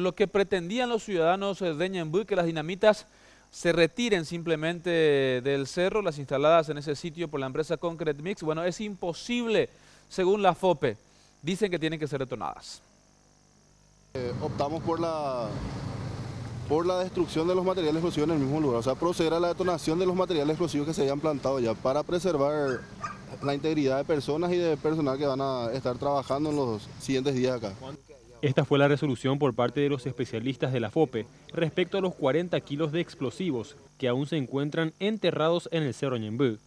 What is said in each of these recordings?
lo que pretendían los ciudadanos de Ñemby, que las dinamitas se retiren simplemente del cerro, las instaladas en ese sitio por la empresa Concrete Mix. Bueno, es imposible, según la FOPE. Dicen que tienen que ser detonadas. Optamos por la destrucción de los materiales explosivos en el mismo lugar, o sea, proceder a la detonación de los materiales explosivos que se hayan plantado ya para preservar la integridad de personas y de personal que van a estar trabajando en los siguientes días acá. Esta fue la resolución por parte de los especialistas de la FOPE respecto a los 40 kilos de explosivos que aún se encuentran enterrados en el Cerro Ñemby.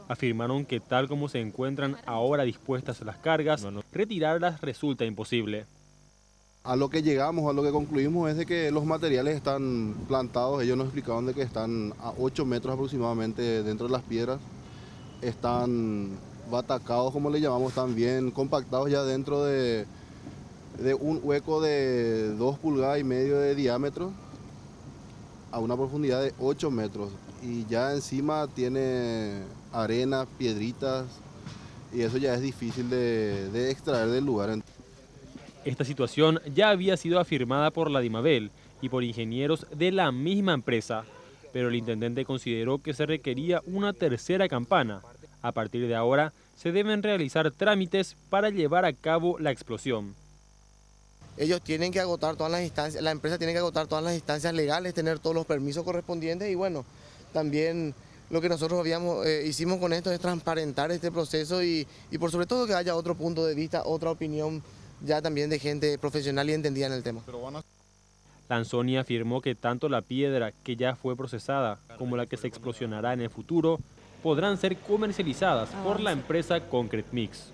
Afirmaron que tal como se encuentran ahora dispuestas las cargas, retirarlas resulta imposible. A lo que llegamos, a lo que concluimos es de que los materiales están plantados, ellos nos explicaban de que están a 8 metros aproximadamente dentro de las piedras, están batacados como le llamamos, también compactados ya dentro de un hueco de 2,5 pulgadas de diámetro a una profundidad de 8 metros y ya encima tiene arena, piedritas y eso ya es difícil de extraer del lugar. Esta situación ya había sido afirmada por la DIMABEL y por ingenieros de la misma empresa, pero el intendente consideró que se requería una tercera campana. A partir de ahora se deben realizar trámites para llevar a cabo la explosión. Ellos tienen que agotar todas las instancias, la empresa tiene que agotar todas las instancias legales, tener todos los permisos correspondientes y bueno, también lo que nosotros hicimos con esto es transparentar este proceso y por sobre todo que haya otro punto de vista, otra opinión ya también de gente profesional y entendida en el tema. Lanzoni afirmó que tanto la piedra que ya fue procesada como la que se explosionará en el futuro podrán ser comercializadas por la empresa Concrete Mix.